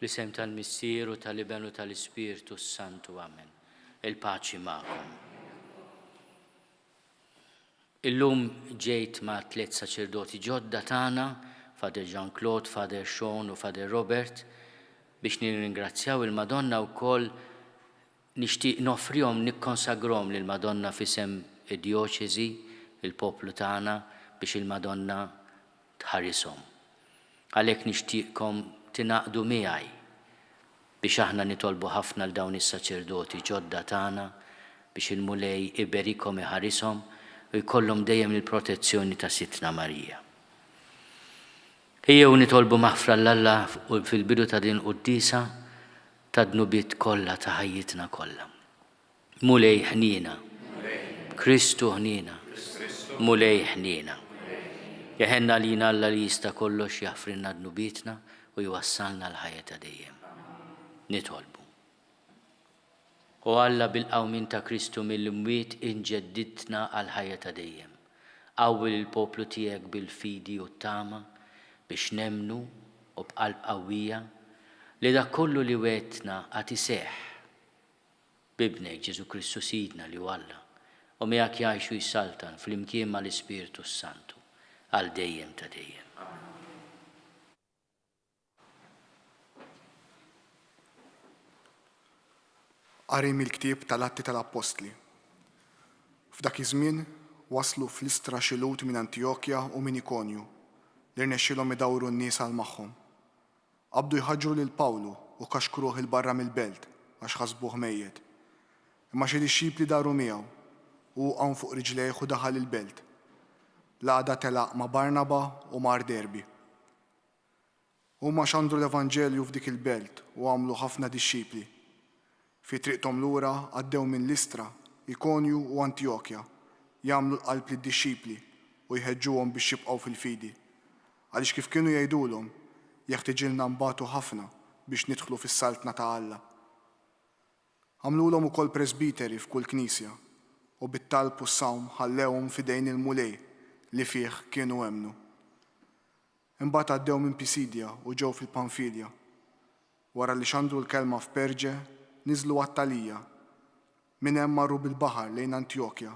Fl-isem tal-Missieru, tal-Iben u tal-Ispiritu Santu, amen. Il-paċi ma'kom. Illum ġejt ma' 3 saċerdoti ġodda tagħna, Fader Jean-Claude, Fader Sean u Fader Robert, biex nirringrazzjaw il-Madonna wkoll nixtieq nofrihom nikkonsagrom lil Madonna f'isem id-djoċeżi, il-poplu tagħna biex il-Madonna tħarishom. Għalhekk nixtieqkom tingħaqdu miegħi biex aħna nitolbu ħafna l dawn is-saċerdoti ġodda tagħna biex il-Mulej iberikhom iħarishom u jkollhom dejjem il-protezzjoni ta' Sitna Marija. Ejjew nitolbu maħfra l-Alla fil-bidu ta' din qudiesa ta' dnubiet kollha ta' ħajjitna kollha. Mulej ħnina, Kristu ħnina, Mulej ħnina. Jeħenna lina Alla li jista' kollox jaħfrilna dnubietna u jwassalna l-ħajja ta' dejjem. Nitolbu. U Alla bil-qawmin ta' Kristu mill-imwiet inġeddidna għal-ħajja ta' dejjem. Qawwil il-poplu tiegħek bil-fidi u t-tama biex nemnu u b'qalb qawwija li dak kollu li wetna għad iseħħ b'ibnek Ġesu Kristu Sidna li hu Alla u miegħek jgħixu jissaltan fl-imkien mal-Ispiritu Santu għal dejjem ta' dejjem. Qari mill-ktieb tal-Atti tal-Apostli. F'dak iż-żmien waslu fl-Listra xilut minn Antjokja u minn Ikonju li rnexxilhom idawru n-nies għal magħhom. Qabdu jħaġġru lil Pawlu u kaxkruh il-barra mill-belt għax ħasbuh mejjed. Imma xi dixxipli daru miegħu u qam fuq riġlejh u daħal il-belt. L-għada telaq ma' Barnaba u mar Derbi. Huma xandru l-Evanġelju f'dik il-belt u għamlu ħafna dixxipli. Fi triqthom lura għaddew minn Listra, Ikonju u Antjokja jagħmlu l-qalb lid-dixxipli u jħeġġuhom biex jibqgħu fil-fidi. Għaliex kif kienu jgħidulhom jeħtieġilna nbagħtu ħafna biex nidħlu fis-saltna ta' Alla. Għamlulhom ukoll presbiteri f'kull knisja u bit-talb u s-sawm ħallewhom f'idejn il-mulej li fih kienu hemmnu. Imbagħad għaddew minn Pisidja u ġew fil-Panfilja. Wara li xandru l-kelma f'Perġe niżlu għat-Talija. Minn hemm marru bil-baħar lejn Antjokja,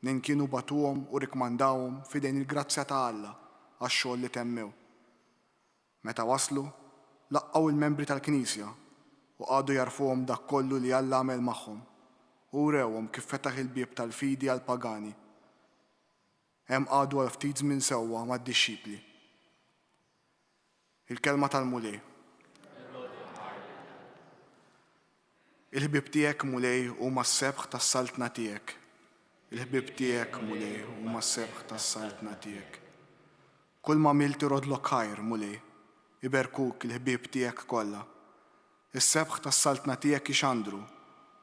min kienu batuhom u rikmandawhom f'idejn il-grazzja ta' Alla għax-xogħol li temmew. Meta waslu, laqgħu il-membri tal-Knisja u qagħdu jarfuhom dak kollu li Alla għamel magħhom u rewhom kif fetaħ il-bieb tal-fidi għall pagani. Hemm qagħdu għal ftit żmien sewwa mad-dixxipli. Il-kelma tal-Mulej. Il-ħbieb tiegħek Mulej huma s-sebħ tas-saltna tiegħek. Il-ħbieb tiegħek Mulej huma s-sebħ tas-saltna tiegħek. Kull ma milt irodlok ħajr Mulej, iberkuk il-ħbieb tiegħek kollha. Is-sebħ tas-saltna tiegħek ixandru,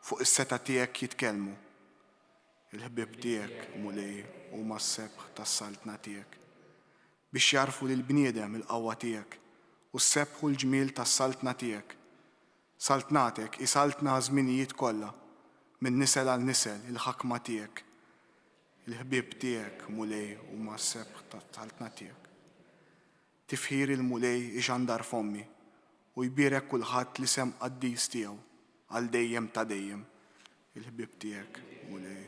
fuq is-seta tiegħek jitkellmu. Il-ħbieb tiegħek Mulej huma s-sebħ tas-saltna tiegħek. Biex jarfu lill-bniedem il-qawwa tiegħek u s-sebħu l-ġmiel tas-saltna tiegħek. Saltnatek isaltna żminijiet kollha, minn nisel għal nisel il-ħakma tiegħek. Il-ħbieb tiegħek Mulej huma s-sebħ tas-saltna tiegħek. Tifħir il-Mulej ixandar fommi u jbierek kulħadd li sem qaddis tiegħu għal dejjem ta' dejjem. Il-ħbieb tiegħek Mulej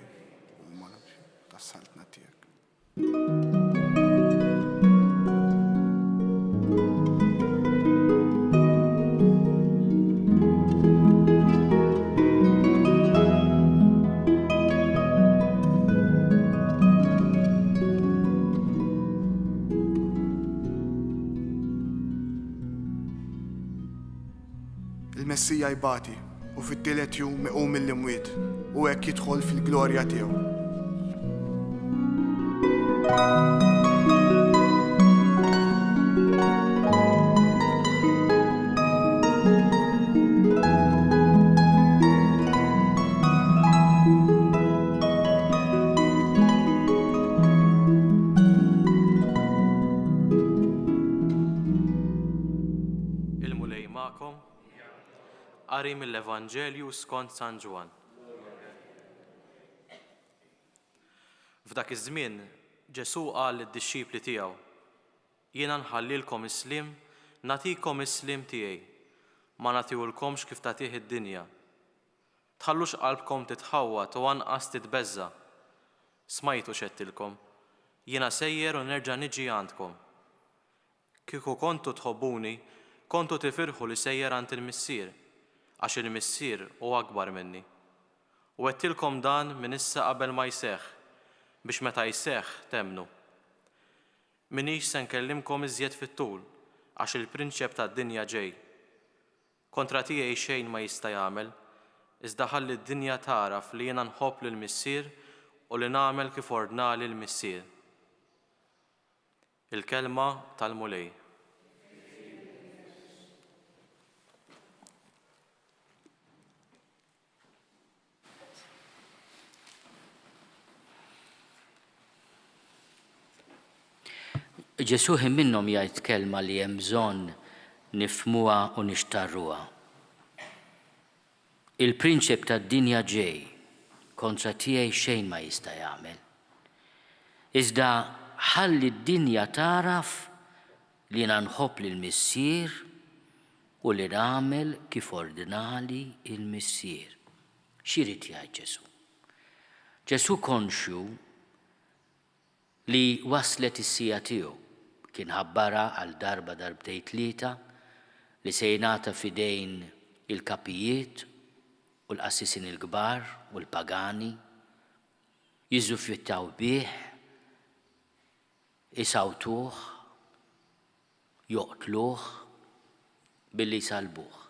huma tas-saltna tiegħek. Il-Messija jbati u fit-tielet jum iqum mill-imwiet u hekk jidħol fil-glorja tiegħu. Il-Mulej magħkom. Qari mill-Evanġelju skont San Ġwan. F'dak iż-żmien Ġesu qal lid-dixxipli tiegħu: Jiena nħallilkom islim, nagħtikom islim tiegħi. ma nagħtihulkomx kif tagħtih id-dinja. Tħallux qalbkom titħawwat u anqas titbeżza. Smajtu x'għedtilkom, jiena sejjer u nerġa' niġi għandkom. Kieku kontu tħobbuni, kontu tifirħu li sejjer għand il-Missier, għax il-Missier huwa akbar minni. U għedtilkom dan minn issa qabel ma jseħħ, biex meta jseħħ temnu. Minix se nkellimkom iżjed fit-tul, għax il-prinċep tad-dinja ġej. Kontra tiegħi xejn ma jista' jagħmel, iżda ħalli d-dinja taraf li jiena nħobb lill-Missier u li nagħmel kif ordnali l-Missier. Il-kelma tal-mulej. Ġesu minnhom jgħid kelma li hemm bżonn nifhmuha u nixtarruha. Il-prinċep tad-dinja ġej, kontra tiegħi xejn ma jista' jagħmel. Iżda ħalli d-dinja taraf li jiena nħobb lill-Missier u li nagħmel kif ordinali il-Missier. X'irid jgħid Ġesu? Ġesu konxju li waslet is-sija tiegħu. Kien ħabbara għal darbtejn tlieta li se jingħata f'idejn il-kapijiet u l-qassisin il-kbar u l-pagani, jiżuffittaw bih, isawtuh, joqtluh billi jsalbuh.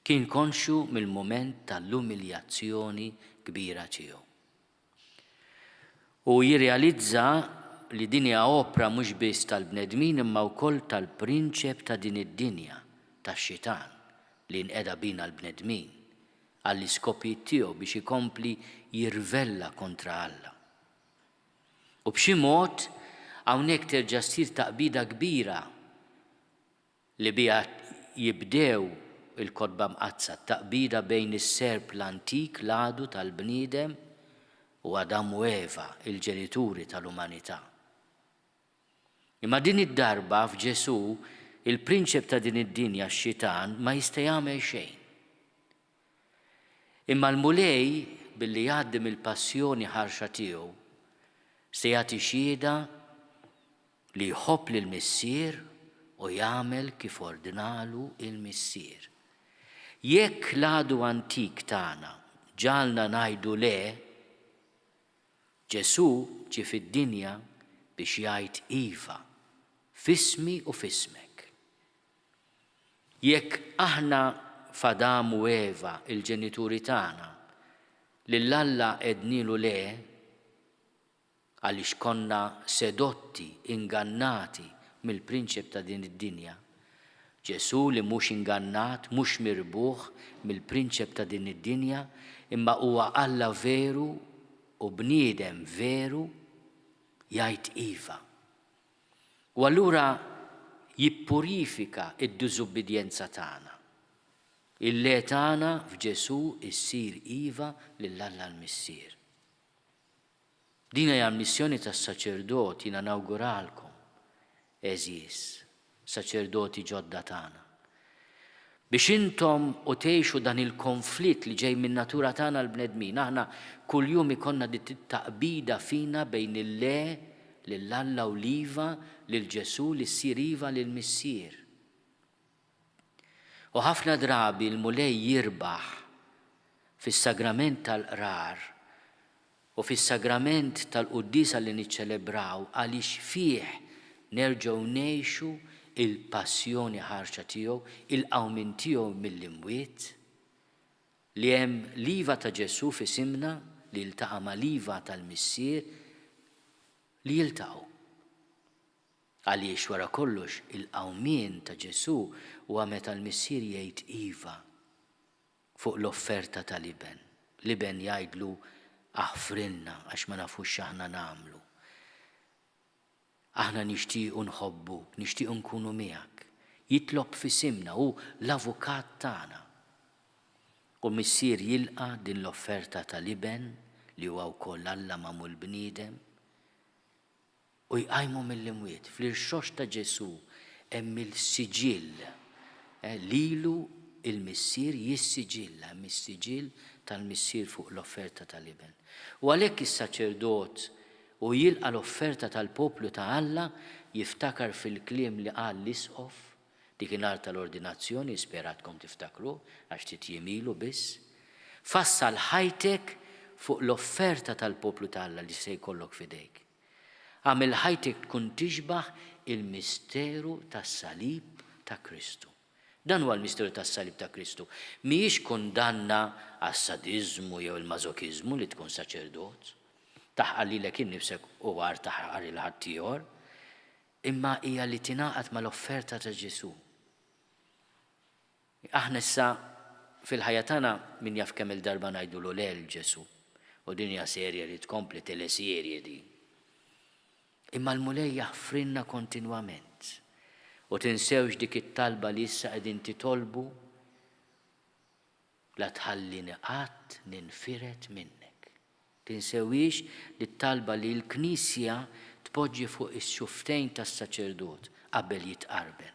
Kien konxju mill-mument tal-umiljazzjoni kbira tiegħu. U jirrealizza li din hija opra mhux biss tal-bnedmin imma wkoll tal-prinċep ta' din id-dinja tax-xitan li nqeda bina l-bnedmin għall-iskopijiet tiegħu biex ikompli jirvella kontra Alla. U b'xi mod hawnhekk terġa' ssir taqbida kbira li biha jibdew il-kotba mqazza, taqbida bejn is-serb l-antik l-għadu tal-bniedem u Adam u Eva, il-ġenituri tal-umanità. Imma din id-darba f'Ġesu, il-prinċep ta' din id-dinja x-xitan ma jista' jagħmel xejn. Imma l-mulej billi jgħaddim il-passjoni ħarxa tiegħu se jagħti xhieda li jħobb lill-Missier u jagħmel kif ordinalu il-Missier. Jekk l-għadu antik tagħna ġalna ngħidu le, Ġesu ġie fid-dinja biex jgħid iva, fismi u fismek. Jekk aħna f'Adam u Eva, il-ġenituri tagħna, lil Alla qednilu le, għaliex konna sedotti, ingannati mill-prinċep ta' din id-dinja. Ġesu li mhux ingannat, mhux mirbuħ mill-prinċep ta' din id-dinja, imma huwa Alla veru u bniedem veru jgħid iva. U allura jippurifika id-diżubbidjenza tagħna. Il-le tagħna f'Ġesu issir iva lill-Alla l-Missier. Din hija l-missjoni tas-saċerdot jiena nawguralkom, eżis, saċerdoti ġodda tagħna. Biex intom u tgħixu dan il-konflitt li ġej min natura tagħna l-bnedmin, aħna kuljum ikonna dit taqbida fina bejn il-le lill-Alla u l-iva lil Ġesu li ssir iva lill-Missier. U ħafna drabi l-mulej jirbaħ fis-sagrament tal-qrar u fis-sagrament tal-qudiesa li niċċelebraw għaliex fih nerġgħu ngħixu il-passjoni ħarxa tiegħu, il-qawmin tiegħu mill-imwiet, li hemm l-iva ta' Ġesu f'isimna li ltaqa' mal-iva tal-Missier li jiltaqgħu. Għaliex wara kollox il-qawmien ta' Ġesu huwa meta l-Missier jgħid iva fuq l-offerta ta' liben. Liben jgħidlu aħfrilna għax ma nafux x'aħna nagħmlu. Aħna nixtiequ nħobbu, nixtiequ nkunu miegħek. Jitlob f'isimna hu l-avukat tagħna. U Missier jilqa' din l-offerta ta' liben li huwa wkoll Alla magħmul bniedem u jqajmu mill-imwiet. Fl-irxox ta' Ġesu hemm il-siġill, lilu il-missier jissiġilla, missiġil tal-missier fuq l-offerta tal-iben. U għalhekk is-saċerdot u jilqa l-offerta tal-poplu ta' Alla jiftakar fil-kliem li qal l-isqof dikinhar tal-ordinazzjoni, speratkom tiftakru għax titjimilu biss. Fassal ħajtek fuq l-offerta tal-poplu ta' Alla li se jkollok fidejk. Għamil ħajtek tkun tixbaħ il-misteru tas-salib ta' Kristu. Dan huwa l-misteru tas-salib ta' Kristu. Mhijiex kundanna għas-sadizmu jew il-mażokizmu li tkun saċerdot. Taħqal lilek innifsek u għar taħqal il-ħaddieħor, imma hija li tingħaqad mal-offerta ta' Ġesu. Aħna issa fil-ħajja tagħna min jaf kemm il-darba ngħidulu lel Ġesu. U din hija serje li tkompli teleserje di. Imma l-mulej jaħfrinna kontinwament. U tinsewx dik it-talba li issa qegħdin titolbu la tħallini qatt ninfiret minnek. Tinsewix li t-talba li l-Knisja tpoġġi fuq is-xuftejn tas-saċerdot qabel jitqarben.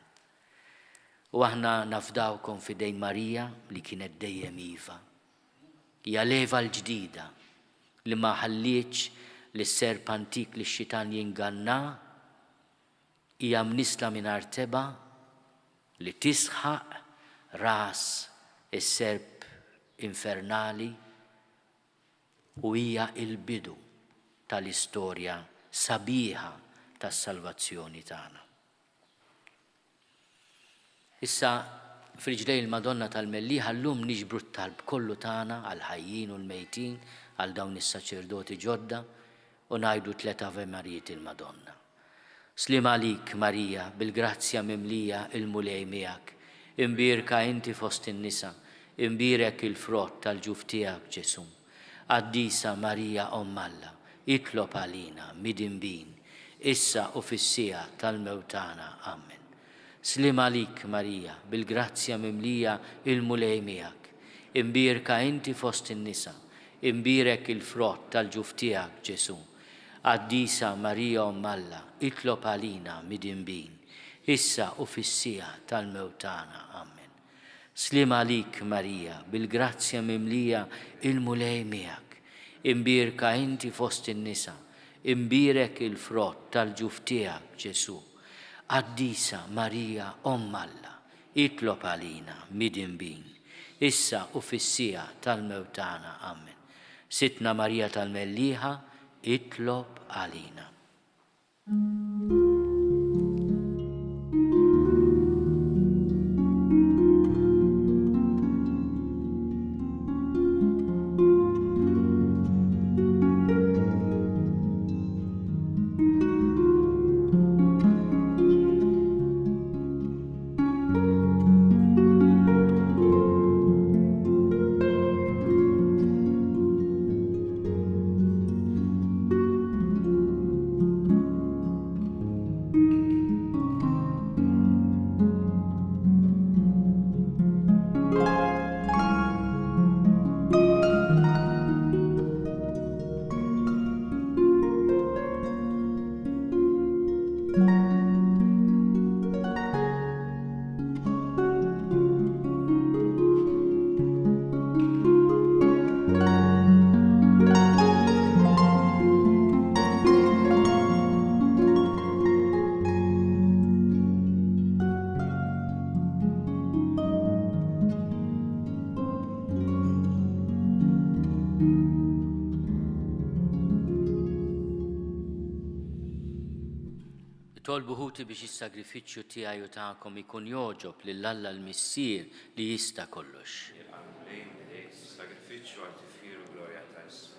U aħna nafdawkom fidejn Marija li kienet dejjem iva. Hija leva l-ġdida li ma ħallitx li s-serp antik li x-xitan jinganna, hija mnisla mingħajr teba li tisħaq ras is-serp infernali u hija il-bidu tal-istorja sabiħa tas-salvazzjoni tagħna. Issa fil-ġdej il-Madonna tal-Melliħa llum niġbru t-talb kollu tagħna għal ħajjin u l-mejtin għal dawn is-saċerdoti ġodda u ngħidu 3 Ave Marijiet il-Madonna. Slim għalik Marija, bil-grazzja mimlija il-mulej miegħek, imbirka inti fost in-nisa, imbirek il-frott tal-ġuf tiegħek Ġesu. Qaddisa Marija Omm Alla, itlob għalina mid-inbin, issa u fis-sija tal-mewtana. Amen. Slim għalik Marija, bil-grazzja mimlija il-mulej miegħek, imbirka inti fost in-nisa, imbirek il-frott tal-ġuf tiegħek Ġesu. Qaddisa Marija Omm Alla, itlob għalina mid-inbin, issa u fis-sija tal-mewtana. Amen. Slim għalik Marija, bil-grazzja mimlija il-mulej miegħek, imbirka inti fost in-nisa, imbirek il-frott tal-ġuf tiegħek Ġesu. Qaddisa Marija Omm Alla, itlob għalina mid-inbin, issa u fis-sija tal-mewtana. Amen. Sitna Marija tal-Melliħa, itlob għalina. Tolbu ħuti biex is-sagrifiċċju tiegħi u tagħkom ikun joġob lil Alla l-Missier li jista' kollox. Sagrifiċċju għal tifir u glorja ta' Jessu.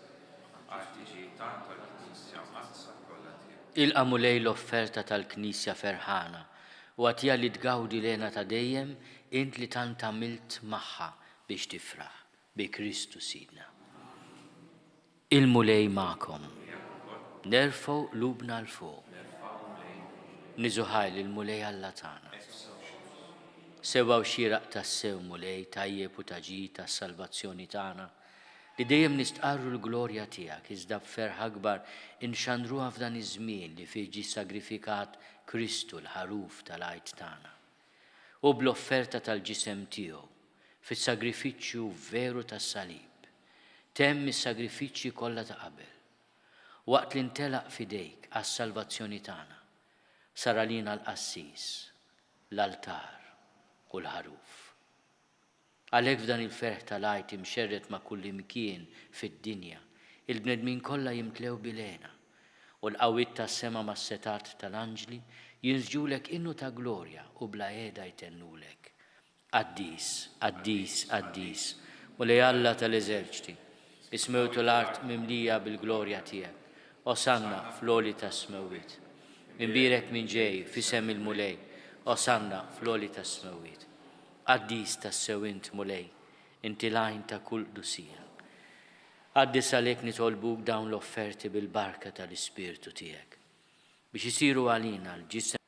Għal tiġi tanto l-Knisja mazza kollha tiegħek. Ilqamu lej l-offerta tal-Knisja ferħana u għatija li tgawdi lena ta' dejjem int li tant għamilt magħha biex tifraħ bi Kristu Sidna. Il-mulej magħkom. Nerfgħu lubna l-fuq. Niżuħaj l-mulej Alla tagħna. Sewa u xieraq tas-sew mulej tajjeb u taġi tas-salvazzjoni tagħna li dejjem nistqarru l-glorja tiegħek iżda b'ferħ akbar inxandruha f'dan iż-żmien li fih ġie sagrifikat Kristu l-ħaruf tal-għajt tagħna. u bl-offerta tal-ġisem tiegħu fis-sagrifiċċju veru tas-salib. Temm is-sagrifiċċji kollha ta' qabel. Waqt li ntelaq fidejk għas-salvazzjoni tagħna, sar għalina l-qassis, l-altar u l-ħaruf. Għalhekk f'dan il-ferħ tal-għajt imxerret ma' kull imkien fid-dinja, il-bnedmin kollha jimtlew bilena u l-qawwiet tas-sema mas-setat tal-anġli jinżġulek innu ta' glorja u bla qiegħda jtennulek. Qaddis, qaddis, qaddis, u li Alla tal-eżerċti, ismewtu l-art mimlija bil-glorja tiegħek, osanna fl-oli tas-smewiet. Imbirek minn ġej fisem il-mulej, osanna fl-oli tas-smewiet. Qaddis tas-sewint mulej, inti lajn ta' kull dusija. Qaddis għalhekk nitolbuk dawn l-offerti bil-barka tal-Ispirtu tiegħek biex isiru għalina l-ġisem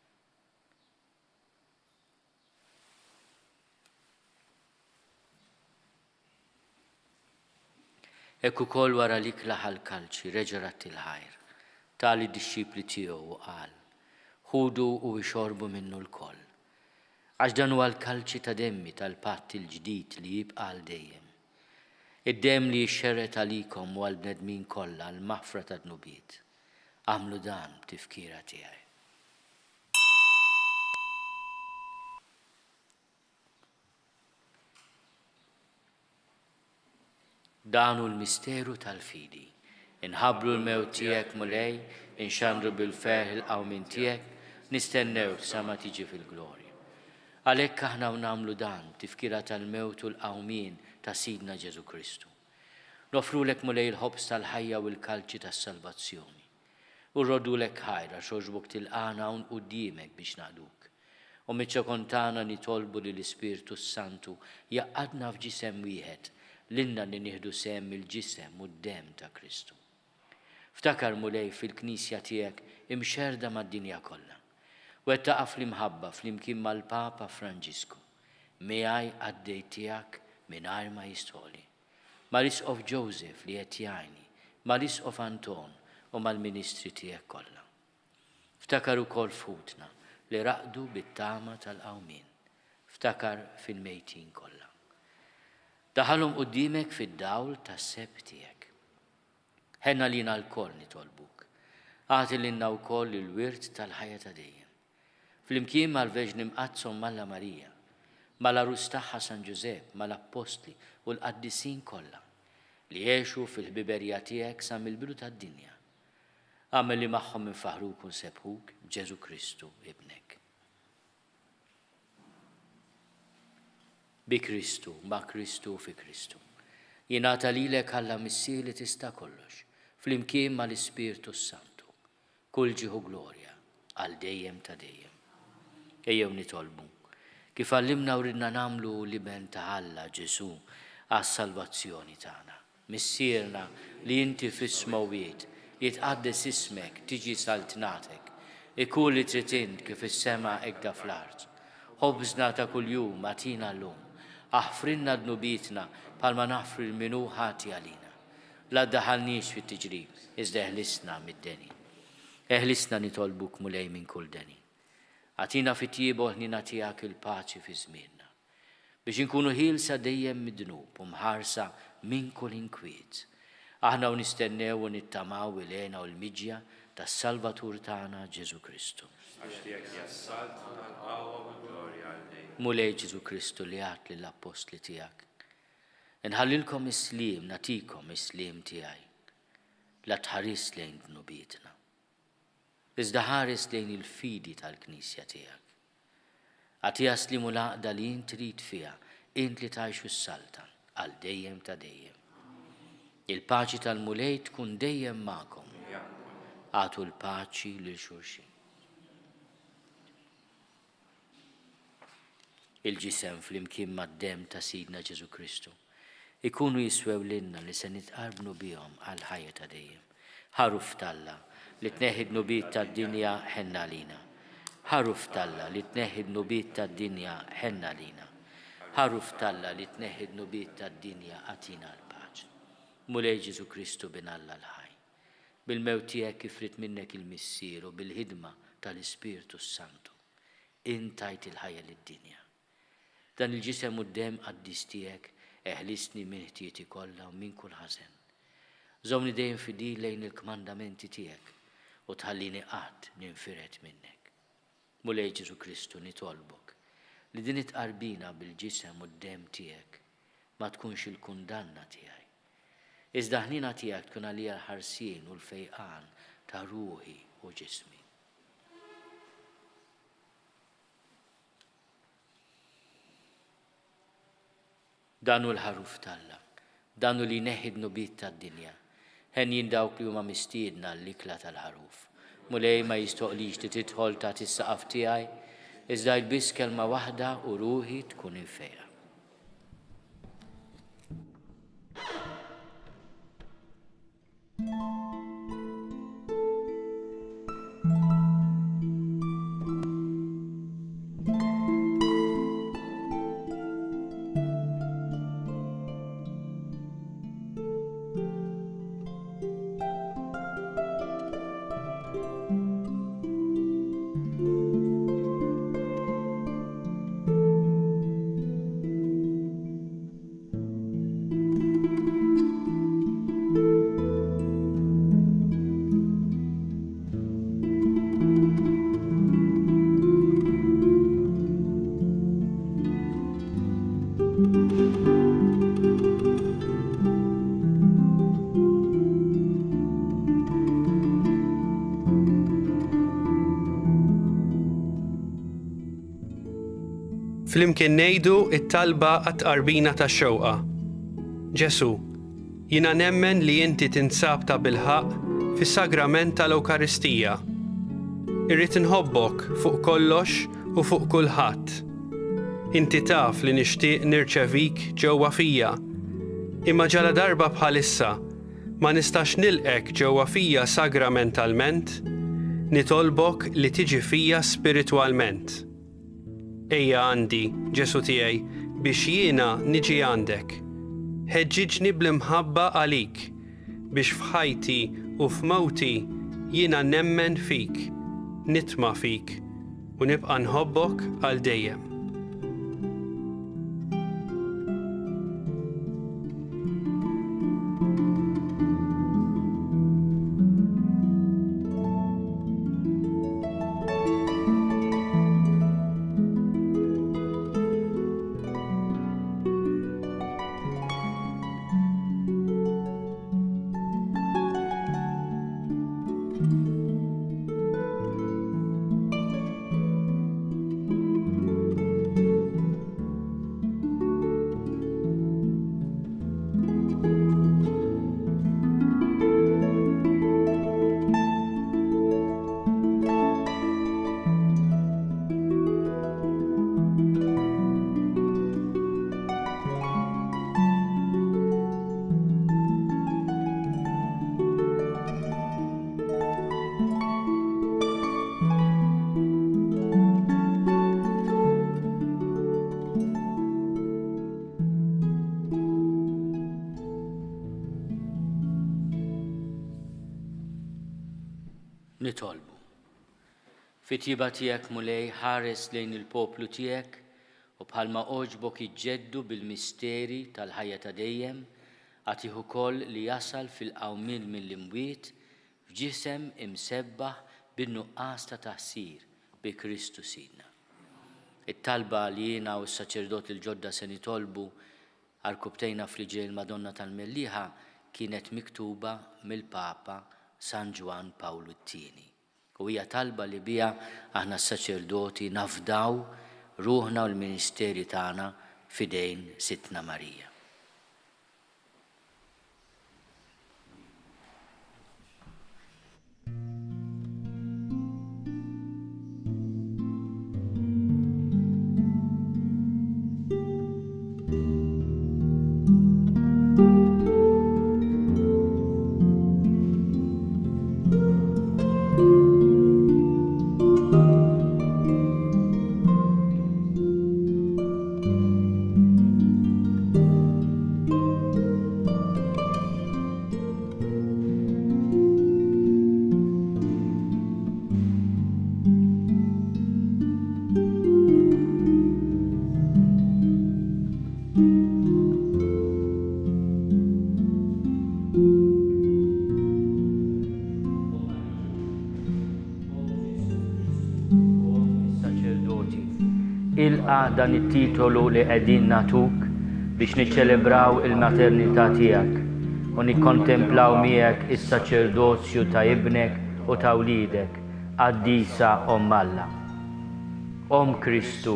Ekku kol wara lik laħal kalċi reġerat il-ħajr, tali disċipli tiegħu u qal, ħudu u ixorbu minnu l-koll. Għax dan huwa l-kalċi ta' demmi tal-patt il-ġdid li jibqa' għal dejjem. Id-dem li jxerret għalikom u għal-bnedmin kollha l-maħfra ta' dnubiet. Għamlu dan tifkira tiegħi. Danu l-misteru tal-fidi. Inħabru l-mewt tiegħek mulej, inxandru bil-ferħ il-qawmin tiegħek, nistennew sa ma tiġi fil-glorja. Għalhekk aħna nagħmlu dan tifkira tal-mewt u l-qawmin ta' Sidna Ġesu Kristu. Nofrulek mulej il-ħobs tal-ħajja u l-kalċi tas-salvazzjoni. U rrodulek ħajra xoġbuk tilqana un quddiemek biex naqduk. U miċ-ċokontana nitolbu li l-Ispirtu Santu jaqqadna f'ġisem wieħed l-inna li nieħdu sem il-ġisem u d-dem ta' Kristu. Ftakar mulej fil-Knisja tiegħek imxerda mad-dinja kollha. Wettaqa fl-imħabba fl-imkien mal-Papa Franġisku. Miegħi għaddej tiegħek mingħajr ma jistħoli. Mal-Isqof Joseph li qed jgħinni, mal-Isqof Anton u mal-Ministri tiegħek kollha. Ftakar ukoll futna li raqdu bit-tama tal-qawmin. Ftakar fil-mejtin kollha. Daħalhom quddiemek fid-dawl tas-seb tiegħek. Ħenna lina l-koll nitolbuk. Għati lilna wkoll il-wirt tal-ħajja ta' dejjem. Fl-imkien mal-Verġni Mqazzom Malla Marija, mal-Arus tagħha San Ġusepp, mal-Apostli u l-Qaddisin kollha li jgħixu fil-ħbiberija tiegħek sa mill-bidu tad-dinja. Għamel li magħhom infaħruk u nsebħuk b'Ġesu Kristu ibnek. Bi Kristu, ma' Kristu fi Kristu. Jingħata lilek Alla Missir li tista' kollox, fl-imkien mal-Ispirtu Santu. Kull ġieħu glorja għal dejjem ta' dejjem. Ejjew nitolbu. Kif għallimna u ridna nagħmlu liben ta' Alla Ġesu għas-salvazzjoni tagħna. Missierna li inti fis-smawiet jitqaddes ismek tiġi saltnatek. Ikun li trid int kif is-sema hekk fl-art. Ħobżna ta' kuljum atina llum. Aħfrinna dnubietna bħalma naħfru l-minu ħati għalina. La ddaħalniex fit-tiġrib, iżda eħlisna mid-deni. Eħlisna nitolbuk mulej minn kull deni. Għatina fit-tiebu ħnina tiegħek il-paċi fi żmienna. Biex inkunu ħielsa dejjem mid-dnub u mħarsa minn kull inkwiet. Aħna u nistennew u nittamaw il-għena u l-miġja tas-Salvatur tagħna Ġesu Kristu. Mulej Ġesu Kristu li għat lill-Apostli tiegħek. Inħallilkom is-slim, natikom is-slim tiegħi. La tħares lejn dnubietna. Iżda ħares lejn il-fidi tal-Knisja tiegħek. Għatija slimu laqda li int trid fiha, int li tgħixu s-saltan għal dejjem ta' dejjem. Il-paċi tal-mulej tkun dejjem magħkom. Għatu l-paċi lil xulxin. Il-ġisem fl-imkien mad-dem ta' Sidna Ġesu Kristu ikunu jiswew lilna li se nitqarbnu bihom għal ħajja ta' dejjem. Ħaruf talla li tneħħi dnubiet tad-dinja ħenna lina. Ħaruf talla li tneħħi dnubiet tad-dinja ħenna lina. Ħaruf talla li tneħħi dnubiet tad-dinja għatina l-paċi. Mulej Ġesu Kristu bin Alla l-ħaj. Bil-mewt tiegħek ifrit minnek il-missier u bil-ħidma tal-Ispirtu Santu. Intajt il-ħajja lid-dinja. Dan il-ġisem u d-dem qaddis tiegħek eħlisni minn ħtieti kollha u minn kull ħażen. Żomni dejjem fidil lejn il-kmandamenti tiegħek u tħallini qatt ninfiret minnek. Mulej Ġesu Kristu nitolbok li din itqarbina bil-ġisem u d-dem tiegħek ma tkunx il-kundanna tiegħi. Iżda ħnina tiegħek tkun għalija l-ħarsien u l-fejqan ta' ruħi u ġismi. Danu l-ħaruf talla, danu li neħid nubit tad-dinja, ħen dawk li huma mistiedna l-ikla tal-ħaruf. Mulej ma jistoqlix li tidħol ta' tis-saqaf tiegħi, iżda jbiss kelma waħda u ruħi tkun infejqa. Flimkien ngħidu it-talba għat-tqarbina tax-xewqa. Ġesu, jiena nemmen li inti tinsab ta' bilħaq fis-sagrament tal-Ewkaristija. Irrid inħobbok fuq kollox u fuq kulħadd. Inti taf li nixtieq nirċevik ġewwa fija, imma ġala darba bħalissa ma nistax nilqek ġewwa fija sagramentalment, nitolbok li tiġi fija spiritwalment. Ejja għandi, Ġesu tiegħi, biex jiena niġi għandek. Ħeġġiġni bl-imħabba għalik, biex f'ħajti u f'mawti jiena nemmen fik, nitma' fik u nibqa' nħobbok għal dejjem. Nitolbu. Fit-tjiba tiegħek mulej ħares lejn il-poplu tiegħek u bħalma oġbok iġġeddu bil-misteri tal-ħajja ta' dejjem, għatih ukoll li jasal fil-qawmien mill-imwiet f'ġisem imsebbaħ bin-nuqqas ta' taħsir bi Kristu Sidna. It-talba li jiena u s-saċerdot il-ġodda se nitolbu għal kubtejna fl-ġiel Madonna tal-Melliħa kienet miktuba mill-Papa San Ġwan Pawlu II. U hija talba li biha aħna s-saċerdoti nafdaw ruħna u l-ministeri tagħna fidejn Sittna Marija. ilqa dan it-titolu li qegħdin natuk biex niċċelebraw il-maternità tiegħek u nikkontemplaw miegħek is-saċerdozju ta' ibnek u ta' wliedek Qaddisa Omm Alla. Om Kristu,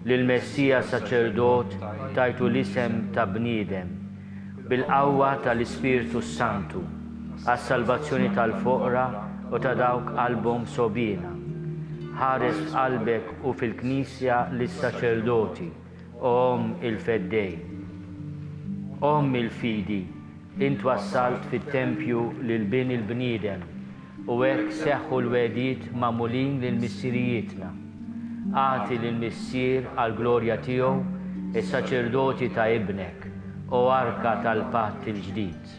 lill-Messija saċerdot tajtu l-isem ta' bniedem bil-qawwa tal-Ispiritu Santu għas-salvazzjoni tal-foqra u ta' dawk qalbhom sobina. Ħares qalbek u fil-Knisja lis-saċerdoti, Om il-Feddej. Om il-Fidi, int wassalt fit-tempju lil bin il-bniedem u hekk seħħu l-wedid magħmulin lil missirijietna. Għati lill-missier għall-glorja tiegħu is-saċerdoti ta' ibnek u arka tal-patt il-ġdid.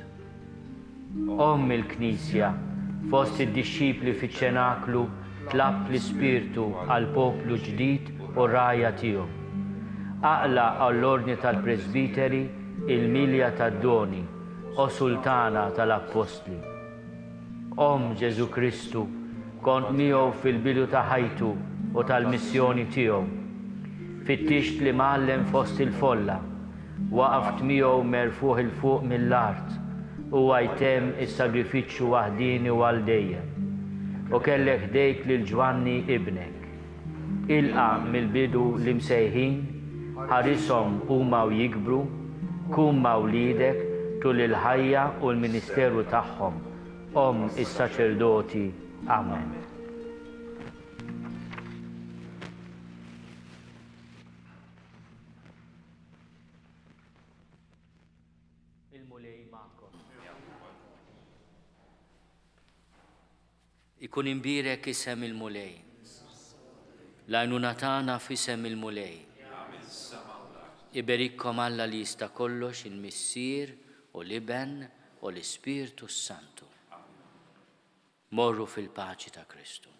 Om il-Knisja, fost id-dixxipli fiċ-ċenaklu tlab l-Ispirtu għal poplu ġdid u rajja tiegħu. Aqla għall-ordni tal-Presbiteri il-milja tad-doni u sultana tal-Apostli. Om Ġesu Kristu, kont miegħu fil-bidu ta' ħajtu u tal-missjoni tiegħu. Fittixt li mgħallem fost il-folla, waqaft miegħu merfuħ il-fuq mill-art u għajtem is-sagrifiċċju waħdini u għal dejjem. U kellek ħdejk lil Ġwanni ibnek. Ilqa mill-bidu li msejħin, ħarishom huma u jikbru, kun ma' wliedek tul il-ħajja u l-ministeru tagħhom. Om is-saċerdoti. Amen. Il-mulej ma'kom. Ikun imbirek isem il-mulej. L-għajnuna tagħna f'isem il-mulej. Iberikkom Alla li jista' kollox il-Missier u l-Iben u l-Ispirtu Santu. Morru fil-paċi ta' Kristu.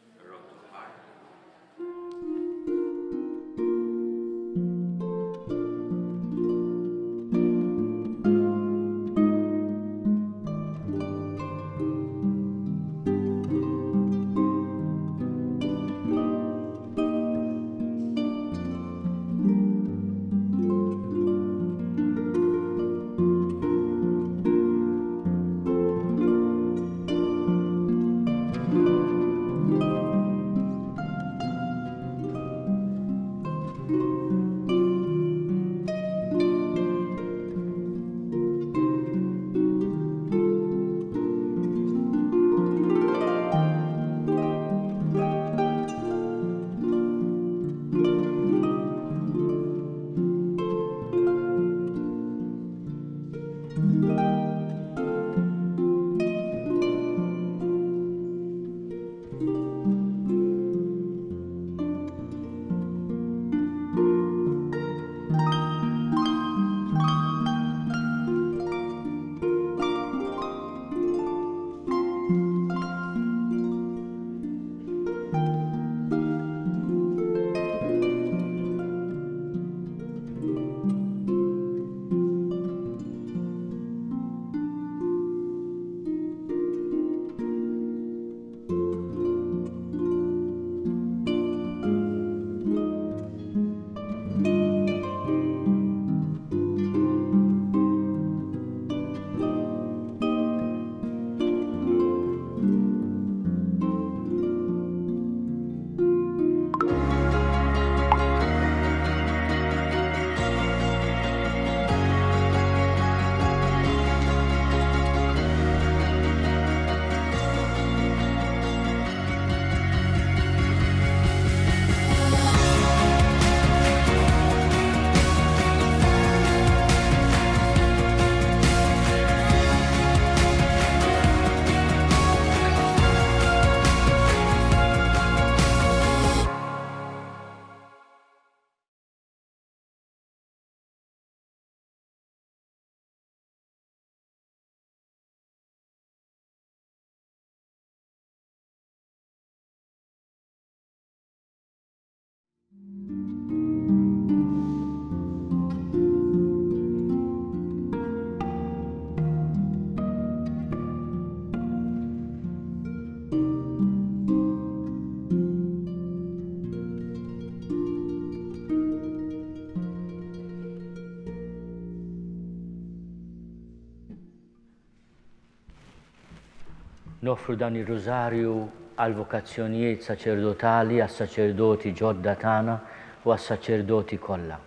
Noffru dan ir-Rożarju għal vokazzjonijiet saċerdotali, għas saċerdoti ġodda tagħna u għas saċerdoti kollha.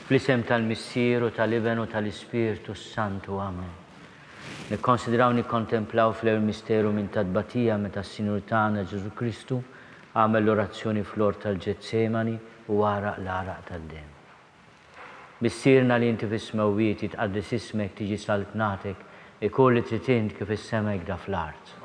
Fl-isem tal-Missieru, tal-Iben u tal-Ispirtu Santu, Amen. Nikkonsidraw nikkontemplaw fl-misteru minn tadbatija meta s-Sinjur tagħna Ġesu Kristu għamel l-orazzjoni fl-ort tal-Ġetsemani u għaraq l-għaraq tad-dem. Missierna li inti fis-smewwiet jitqaddis ismek tiġi saltnatek ikun li trid int kif is-sema jgda fl-art.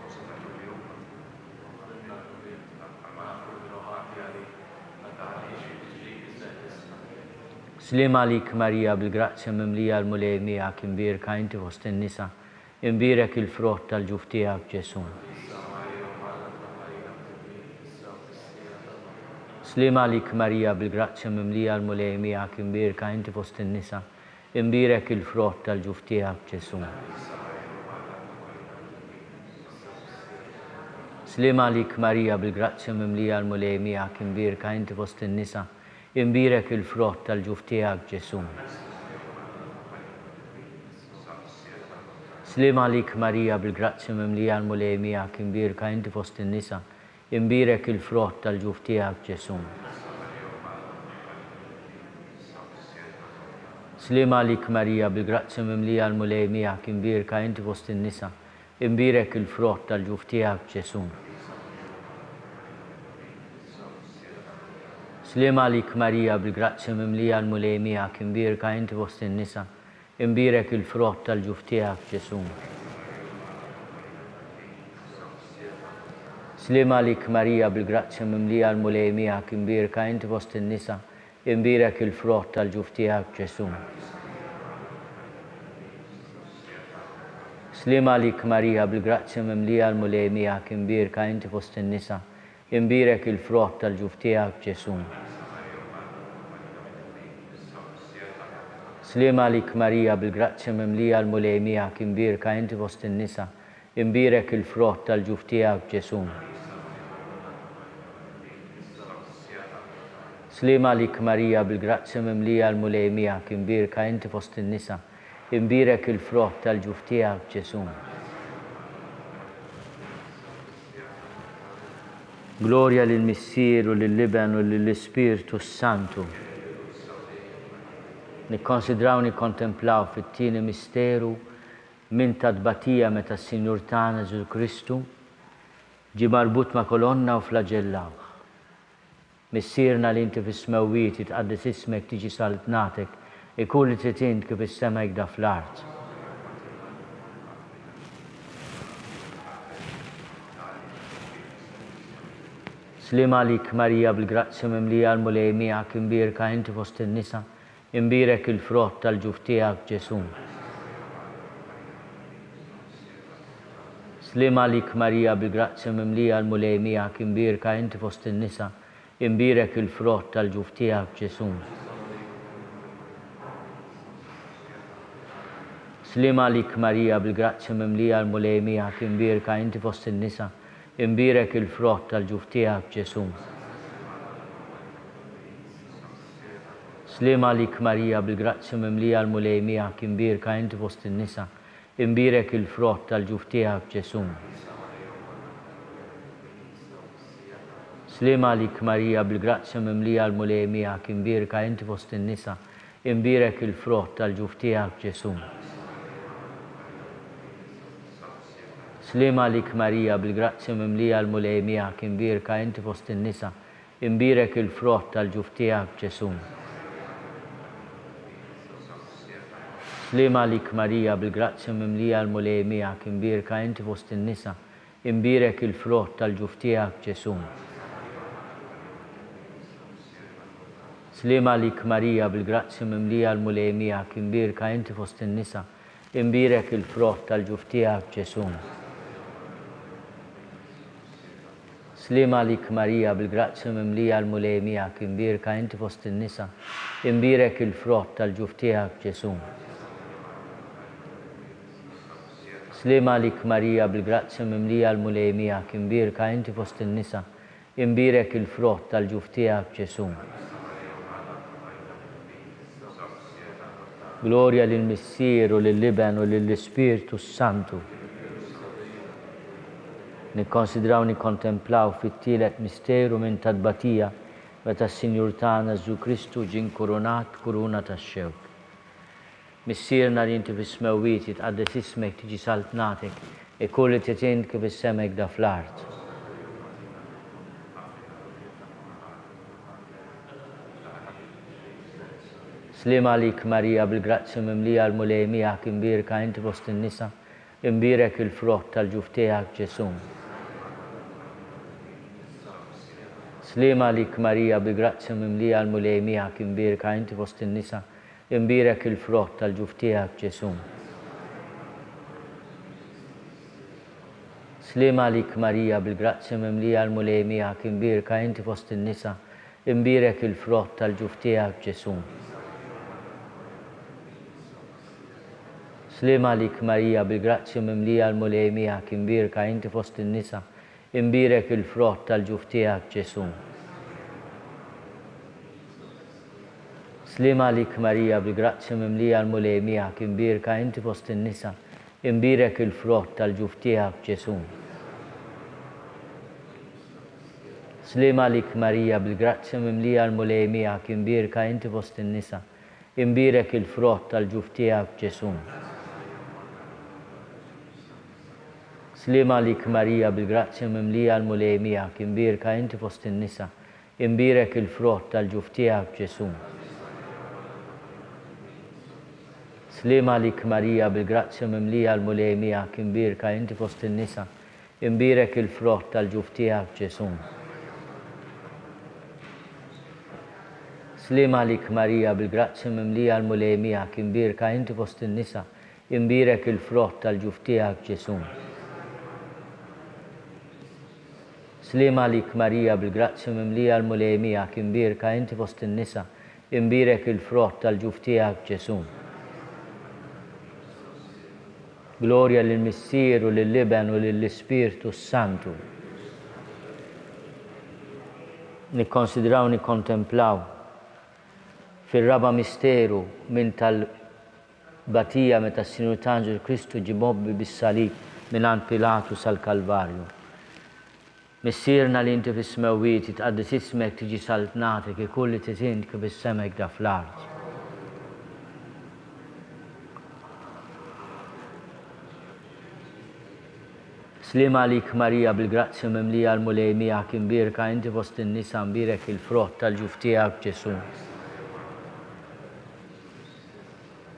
Slima għalik Marija bil-grazzja mimlija l-mulej miegħek imbierka inti fost in-nisa, imbierek il-frott tal-ġuf tiegħek Ġesu. Slima għalik Marija bil-grazzja mimlija l-mulej miegħek imbierka inti fost in-nisa, imbierek il-frott tal-ġuf tiegħek Ġesu. Slima għalik Marija bil-grazzja mimlija l-mulej miegħek imbierka inti fost in-nisa, imbierek il-frott tal-ġuf tiegħek Ġesu. Slima għalik Marija bil-grazzja mimlija l-mulej miegħek imbierka inti fost in-nisa, imbierek il-frott tal-ġuf tiegħek Ġesu. Slima għalik Marija bil-grazzja mimlija l-mulej miegħek imbierka inti fost in-nisa, imbierek il-frott tal-ġuf tiegħek Ġesu. Slima għalik Marija bil-grazzja mimlija l-mulej miegħek imbierka inti fost in-nisa, imbierek il-frott tal-ġuf tiegħek Ġesu. Slima għalik Marija bil-grazzja mimlija l-mulej miegħek imbierka inti fost in-nisa, imbierek il-frott tal-ġuf tiegħek Ġesu. Slima għalik Marija bil-grazzja mimlija l-mulej miegħek imbierka inti fost in-nisa, imbierek il-frott tal-ġuf tiegħek Ġesu. Slima għalik Marija bil-grazzja mimlija l-mulej miegħek imbierka inti fost in-nisa, imbierek il-frott tal-ġuf tiegħek Ġesu. Slima għalik Marija bil-grazzja mimlija l-mulej miegħek imbierka inti fost in-nisa, imbierek il-frott tal-ġuf tiegħek Ġesu. Gloria lill-Missieru, lill-Iben u lill-Ispirtu Santu. Nikkonsidraw nikkontemplaw fit-tieni misteru minn tadbatija meta s-Sinjur tagħna Ġesu Kristu ġie marbut ma' kolonna u flaġellawh. Missierna li inti fis-smewwiet jitqaddis ismek tiġi saltnatek, ikun li trid int kif is-sema jgda fl-art. Slima għalik Marija bil-grazzja mimlija l-mulej miegħek imbierka inti fost in-nisa, imbierek il-frott tal-ġuf tiegħek Ġesu. Slima għalik Marija bil-grazzja mimlija l-mulej miegħek imbierka inti fost in-nisa, imbierek il-frott tal-ġuf tiegħek Ġesu. Slima għalik Marija bil-grazzja mimlija l-mulej miegħek imbierka inti fost in-nisa, imbierek il-frott tal-ġuf tiegħek Ġesu. Slima għalik Marija bil-grazzja mimlija l-mulej miegħek imbierka inti fost in-nisa, imbierek il-frott tal-ġuf tiegħek Ġesu. Slima għalik Marija bil-grazzja mimlija l-mulej miegħek imbierka inti fost in-nisa, imbierek il-frott tal-ġuf tiegħek Ġesu. Slima għalik Marija bil-grazzja mimlija l-mulej miegħek imbierka inti fost in-nisa, imbierek il-frott tal-ġuf tiegħek Ġesu. Slima għalik Marija bil-grazzja mimlija l-mulej miegħek imbierka inti fost in-nisa, imbierek il-frott tal-ġuf tiegħek Ġesu. Slima għalik Marija bil-grazzja mimlija l-mulej miegħek imbierka inti fost in-nisa, imbierek il-frott tal-ġuf tiegħek Ġesu. Slima għalik Marija bil-grazzja mimlija l-mulej miegħek imbierka inti fost in-nisa, imbierek il-frott tal-ġuf tiegħek Ġesu. Slima għalik Marija bil-grazzja mimlija l-mulej miegħek imbierka inti fost in-nisa, imbierek il-frott tal-ġuf tiegħek Ġesu. Gloria lill-Missieru, lill-Iben u lill-Ispirtu Santu. nikkonsidraw nikkontemplaw fit-tielet misteru minn tadbatija meta s-Sinjur tagħna Ġesu Kristu ġie nkurunat kuruna tax-xewk. Missierna li inti fis-smewwiet jitqaddes ismek tiġi saltnatek kull li titint kif is-semek da fl-art. Slima lik Marija bil-grazzja mimlija l-mulej miegħek imbierka inti fost in-nisa, imbierek il-frott tal-ġuf tiegħek Ġesu. Slima lik Marija bil-grazzja mimlija l-mulej miegħek imbierka inti fost in-nisa, imbierek il-frott tal-ġuf tiegħek Ġesu. Slima lik Marija bil-grazzja mimlija l-mulej miegħek imbierka inti fost in-nisa, imbierek il-frott tal-ġuf tiegħek Ġesu. Slima lik Marija bil-grazzja mimlija l-mulej miegħek imbierka inti fost in-nisa, imbierek il-frott tal-ġuf tiegħek Ġesu. Slima lik Marija bil-grazzja mimlija l-mulej miegħek imbierka inti fost in-nisa, imbierek il-frott tal-ġuf tiegħek Ġesu. Slima lik Marija bil-grazzja mimlija l-mulej miegħek imbierka inti fost in-nisa, imbierek il-frott tal-ġuf tiegħek Ġesu. Slima lik Marija bil-grazzja mimlija l-mulej miegħek imbierka inti fost in-nisa, imbierek il-frott tal-ġuf tiegħek Ġesu. Slima lik Marija bil-grazzja mimlija l-mulej miegħek imbierka inti fost in-nisa, imbierek il-frott tal-ġuf tiegħek Ġesu. Slima lik Marija bil-grazzja mimlija l-mulej miegħek imbierka inti fost in-nisa, imbierek il-frott tal-ġuf tiegħek Ġesu. Slima lik Marija bil-grazzja mimlija l-mulej miegħek imbierka inti fost in-nisa, imbierek il-frott tal-ġuf tiegħek Ġesu. Gloria lill-Missier u lill-Liben u lill-Ispirtu Santu. Nikkonsidraw nikkontemplaw fir-raba misteru minn tal-batija meta s-Sinjur tagħna Ġesu Kristu ġie mobbi bis-salib mingħand Pilatu sal-Kalvarju. Missierna li inti fis-smewwiet jitqaddes ismek tiġi saltnatek kull li titint kif is-semek da fl-art. Slima lik Marija bil-grazzja mimlija l-mulej miegħek imbierka inti fost in-nisa, imbierek il-frott tal-ġuf tiegħek Ġesu.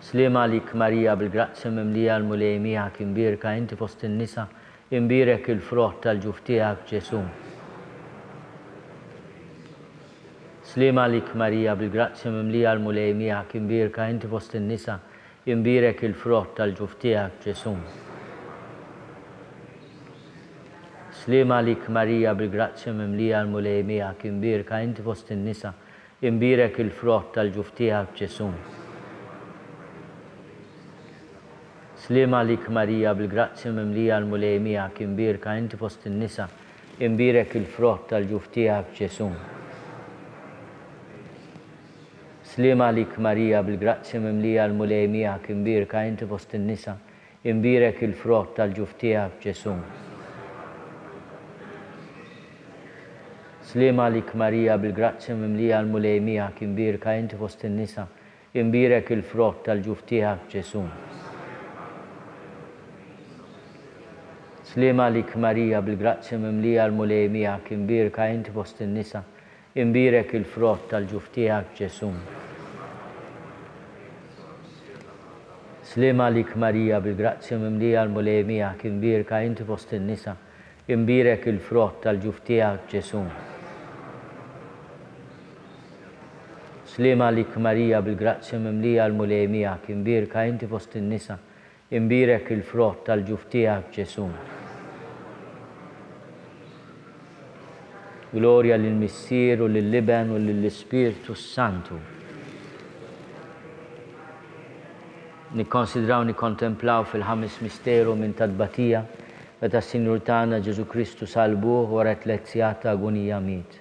Slima lik Marija bil-grazzja mimlija l-mulej miegħek imbierka inti fost in-nisa, imbierek il-frott tal-ġuf tiegħek Ġesu. Slima lik Marija bil-grazzja mimlija l-mulej miegħek imbierka inti fost in-nisa, imbierek il-frott tal-ġuf tiegħek Ġesu. Slima lik Marija bil-grazzja mimlija l-mulej miegħek imbierka inti fost in-nisa, imbierek il-frott tal-ġuf tiegħek Ġesu. Slima lik Marija bil-grazzja mimlija l-mulej miegħek imbierka inti fost in-nisa, imbierek il-frott tal-ġuf tiegħek Ġesu. Slima lik Marija bil-grazzja mimlija l-mulej miegħek imbierka inti fost in-nisa, imbierek il-frott tal-ġuf tiegħek Ġesu. Slima lik Marija bil-grazzja mimlija l-mulej miegħek imbierka inti fost in-nisa, imbierek il-frott tal-ġuf tiegħek Ġesu. Slima lik Marija bil-grazzja mimlija l-mulej miegħek imbierka inti fost in-nisa, imbierek il-frott tal-ġuf tiegħek Ġesu. Slima lik Marija bil-grazzja mimlija l-mulej miegħek imbierka inti fost in-nisa, imbierek il-frott tal-ġuf tiegħek Ġesu. Slima lik Marija bil-grazzja mimlija l-mulej miegħek imbierka inti fost in-nisa, imbierek il-frott tal-ġuf tiegħek Ġesu. Gloria lill-Missier u lill-Liben u lill-Ispirtu Santu. Nikkonsidraw nikkontemplaw fil-ħames misteru minn tadbatija meta s-Sinjur tagħna Ġesu Kristu salbuh wara 3 sigħat ta' agonija miet.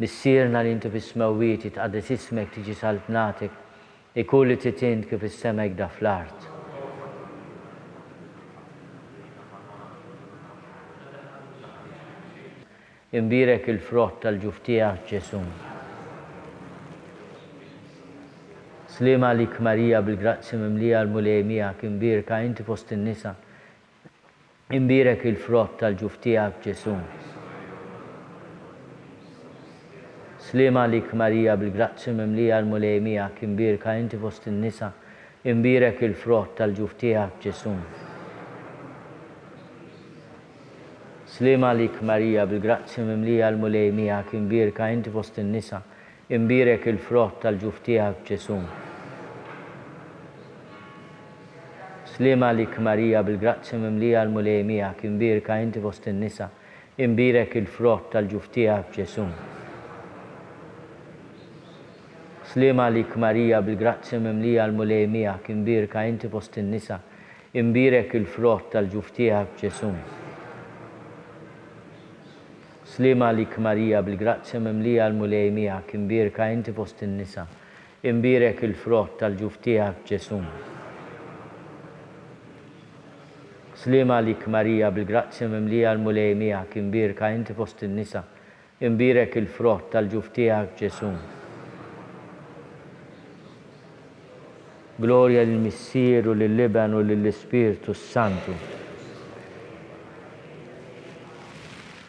Missierna li inti fis-smewwiet jitqaddes ismek tiġi saltnatek kull li titint kif is-semek da fl-art. imbirek il-frott tal-ġuftijak Ġesu. Slima lik Marija bil-grazzi mimlija l-mulejmijak, imbirka inti fost in-nisa, imbirek il-frott tal-ġuftijak Ġesu. Slima lik Marija bil-grazzi mimlija l-mulejmijak, imbirka inti fost in-nisa, imbirek il-frott tal-ġuftijak Ġesu. Slima lik Marija bil-grazzi mimlija l-mulejmijak, imbirka inti fost in-nisa, imbirek il-frott tal-ġuftijak Ġesu. Slima lik Marija bil-grazzi mimlija l-mulejmijak, imbirka inti fost in-nisa, imbirek il-frott tal-ġuftijak Ġesu. Slima lik Marija bil-grazzi mimlija l-mulejmijak, imbirka inti fost in-nisa, imbirek il-frott tal-ġuftijak Ġesu. Slima lik Marija bil-grazzi mimlija l-mulejmijak, imbirka inti fost in-nisa, imbirek il-frott tal-ġuftijak Ġesu. Slima lik Marija bil-grazzi mimlija l-mulejmijak, imbirka inti fost in-nisa, imbirek il-frott tal-ġuftijak Ġesu. Gloria lill-Missieru, lill-Liban u lill-Ispiritu Santu.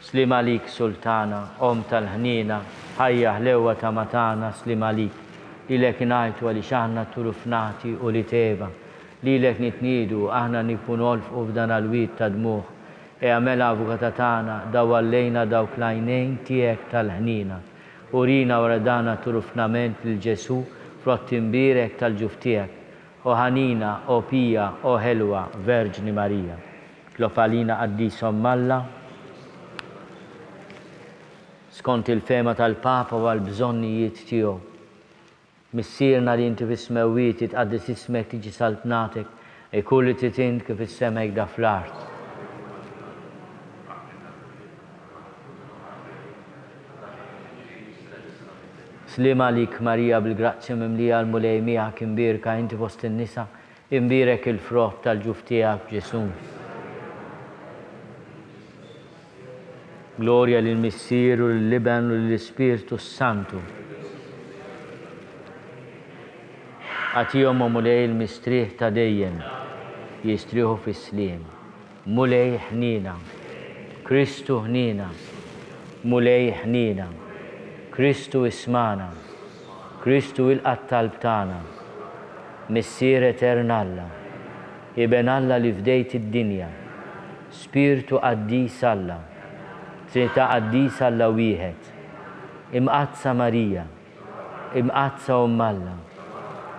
Slima lik Sultana, Om tal-ħnina, ħajja ħlewa ta' matana, slima lik. Lilek ngħidu għaliex aħna turufnati u li teba. Lilek nitniedu aħna nipunolf u f'dan għal-wid ta' dmuħ. Għamela avukata tagħna dawallejna dawk l-għajnejn tiegħek tal-ħnina. Urina wara dana turufnament lil Ġesu frott imbirek tal-ġuftijek. O ħanina, o pija, o ħelwa, Verġni Marija. Klopalina qaddisom Malla. Skont il-fema tal-Papa u għal-bżonnijiet tiegħu. Missierna li inti fis-smewwiet titqaddis ismek tiġi saltnatek e kulli titint kif is-semek da fl-art. Slima lik Marija bil-grazzi mimlija l-mulejmijak, imbirka inti fost in-nisa, imbirek il-frott tal-ġuftijak Ġesu. Gloria lill-Missieru, lill-Liban u lill-Ispiritu Santu. Għatijom u mulej il-mistriħ ta' dejjem, jistriħu fis-slim. Mulej ħnina, Kristu ħnina, mulej ħnina, Kristu ismana, Kristu il-qattalb tagħna, Missier eternalla, Iben Alla li fdejt id-dinja, Spiritu qaddis Alla, Trinità qaddis Alla wieħed, imqazza Marija, imqazza Alla,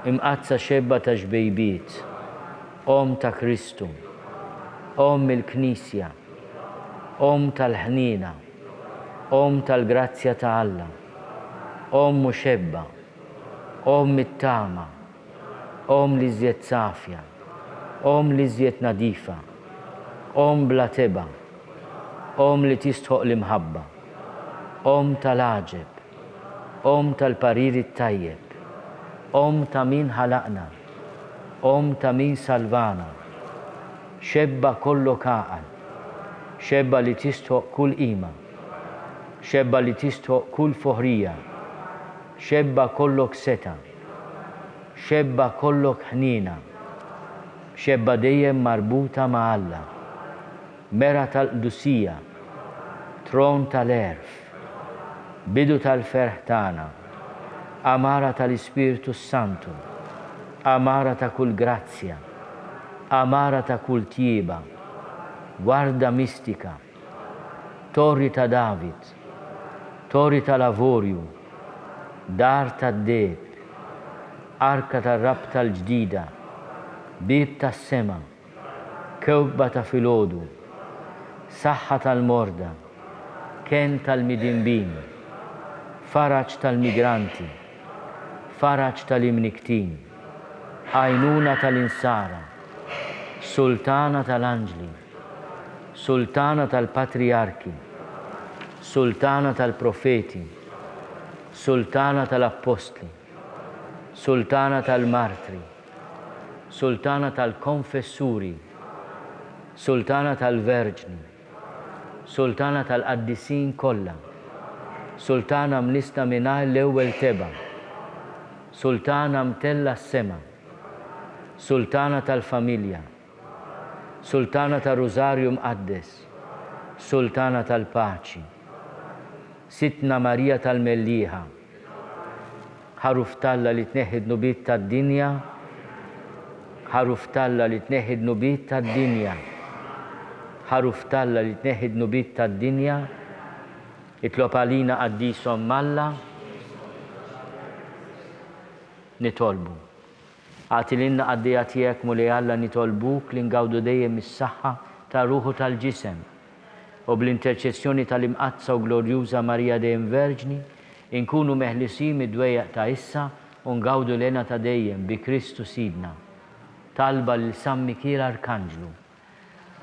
imqazza xebba ta' ġbejbiet, Om ta' Kristu, Om il-Knisja, Om tal-ħnina, Om tal-grazzja ta' Alla, Om muxebba, Om it-tama, Om li żjed safja, Om li żjed nadifa, Om bla teba, Om li tistħoq l-imħabba, Om tal-aġeb, Om tal-parir it-tajjeb, Om ta' min ħalaqna, Om ta' min salvana, xebba kollok għaqal, xebba li tistħoq kull qima, xebba li tistħoq kull foħrija, xebba kollok seta, xebba kollok ħnina, xebba dejjem marbuta ma' Alla, mera tal-qdusija, tron tal-erf, bidu tal-ferħ tagħna, amara tal-Ispiritu Santu, amara ta' kull grazzja, amara ta' kull tjieba, guarda mistika, torri ta' David, torri ta' lavorju, dar ta' deb, arka ta' rab tal-ġdida, bib ta' sema, kewba ta' filodu, saħħa tal-morda, ken tal-midinbin, faraġ tal-migranti, faraġ tal-imniktin, għajnuna tal-insara, sultana tal-anġli, sultana tal-patriarki, sultana tal-profeti, sultana tal-appostli, sultana tal-martri, sultana tal-konfessuri, sultana tal-verġni, sultana tal-qaddisin kollha, sultana mnisna mingħajr l-ewwel teba', sultana mtella s-sema, sultana tal-familja, sultana tal-Rużarju Mqaddes, sultana tal-paċi, Sitna Marija tal-Mellieħa, ħaruf talla li tneħħi d-nubiet tad-dinja, ħaruf talla li tneħħi d-nubiet tad-dinja, ħaruf talla li tneħħi d-nubiet tad-dinja, itlob għalina qaddisom Malla, nitolbu. Għatilinna għaddija tiegħek mulej Alla nitolbuk li ngawdu dejjem is-saħħa tar-ruħu tal-ġisem u bl-interċessjoni tal-imqazza u glorjuża Marija dejjem Verġni inkunu meħlisin mid-dwejjaq ta' issa u ngawdu lena ta' dejjem bi Kristu Sidna. Talba lil San Mikiel Arkanġlu.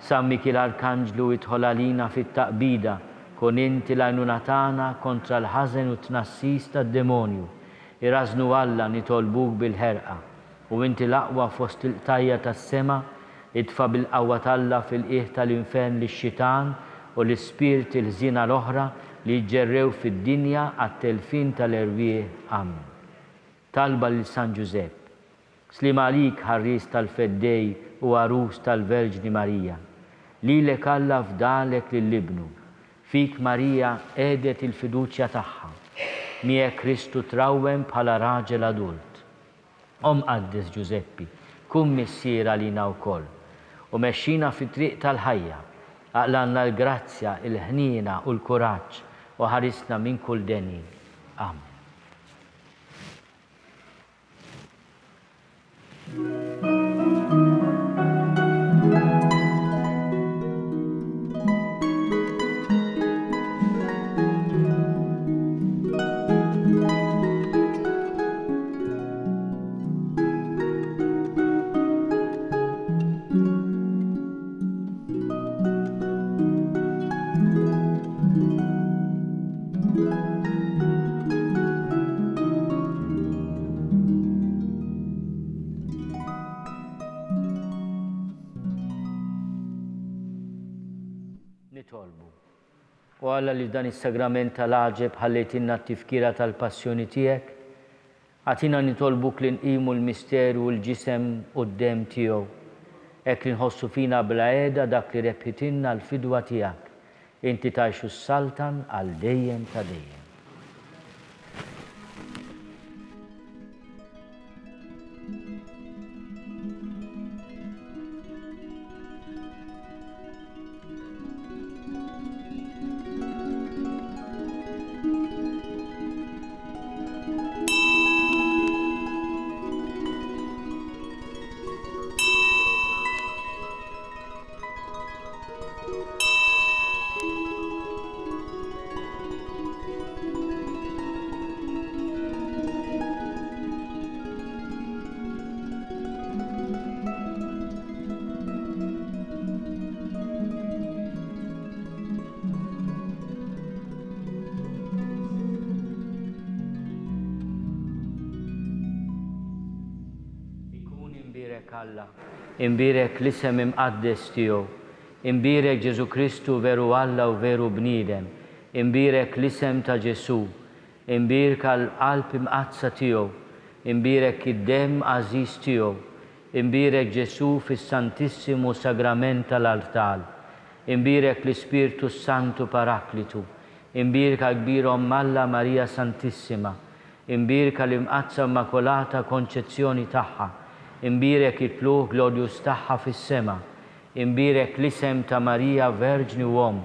San Mikiel Arkanġlu idħol għalina fit-taqbida kun inti l-għajnuna tagħna kontra l-ħażen u tnassis tad-demonju. Irażnu Alla nitolbuk bil-ħerqa u inti l-aqwa fost il-qtajja tas-sema idfa' bil-qawwa talla fil-qiegħ tal-infern lix-xitan u l-ispirti l-ħżina l-oħra li jġerrew fid-dinja għat-telfin tal-erwieħ. Amen. Talba lil San Giuseppe. Slim għalik ħarris tal-feddej u għarus tal-Verġni Marija. Lilek Alla fdalek lill-ibnu. Fik Marija għedet il-fiduċja tagħha. Miegħek Kristu trawwem bħala raġel adult. Qaddes Giuseppi, kun missier għalina wkoll u mexxina fit-triq tal-ħajja. Aqlanna l-grazzja, il-ħnina u l-kuraġġ u ħarisna minn kull deni. Amen. Nitolbu. U Alla li f'dan is-sagrament tal-għaġeb ħallejtinna t-tifkira tal-passjoni tiegħek, għatina nitolbuk li nqimu l-misteru u l-ġisem quddiem tiegħu. Hekk li nħossu fina bla qiegħda dak li rebħitilna l-fidwa tiegħek. Inti tgħixu s-saltan għal dejjem ta' dejjem. Alla, imbirek l-isem imqaddes tiegħu, imbirek Ġesu Kristu veru Alla u veru bniedem, imbirek l-isem ta' Ġesu, imbirek għall-qalb imqazza tiegħu, imbirek id-dem għażiż tiegħu, imbirek Ġesu fis-Santissimu Sagrament tal-Altar, imbirek l-Ispirtu Santu Paraklitu, imbirek għall-kbirhom Alla Marija Santissima, imbirek l-imqazza Immakolata Konċezzjoni tagħha, imbirek it-tluħ glorjus tagħha fis-sema, imbirek l-isem ta' Marija Verġni u Om,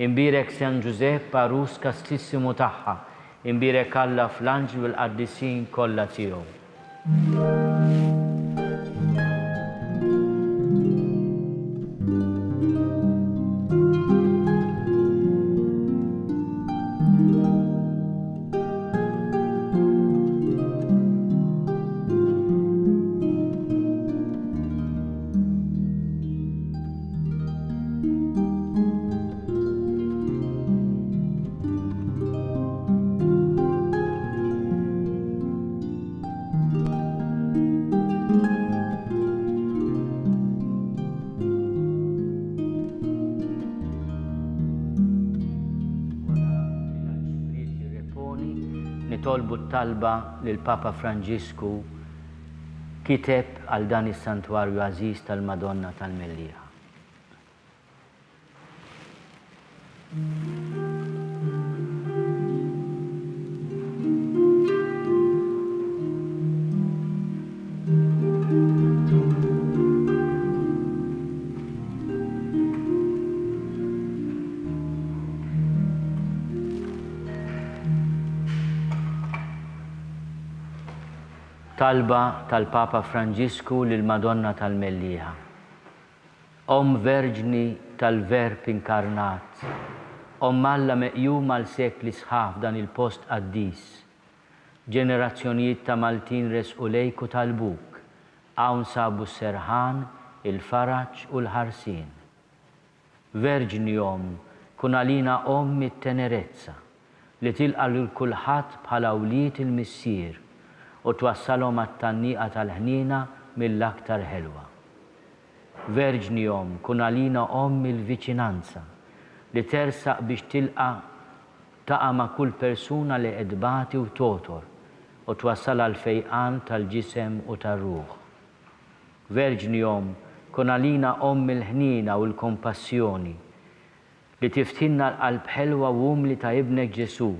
imbirek San Giuseppe Arus Kastissimu tagħha, imbirek Alla fl-anġlu l-qaddisin kollha tiegħu. nitolbu t-talba lil Papa Franġisku kiteb għal dan is-santwarju għażiż tal-Madonna tal-Mellieħa. Talba tal-Papa Franġisku lil Madonna tal-Mellieħa. Om Verġni tal-Verb inkarnat, Om Alla meqjuma l-sekli sħaf dan il-post qaddis, ġenerazzjonijiet ta' Maltin resqu lejk u talbuk, hawn sabu s-serħan, il-faraġ u l-ħarsin. Verġni Om, kun għalina Om mit-tenerezza, li tilqa' lil kulħadd bħala wlied il-missier, u twassalhom għat-tannieqa tal-ħnina mill-aktar ħelwa. Verġni Om, kun għalina Om il-viċinanza li tersaq biex taqa' ma' kull persuna li qedbati u totor u twassal għal fejqan tal-ġisem u tar-ruħ. Verġni Om, kun għalina Om il-ħnina u l-kompassjoni li tiftinna l-qalb ħelwa u umli ta' ibnek Ġesu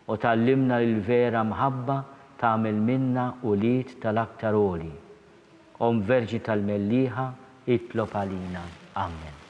u tallimna l-vera mħabba tagħmel minna ulied tal-aktar oli. Om Verġi tal-Mellieħa, itlob għalina. Amen.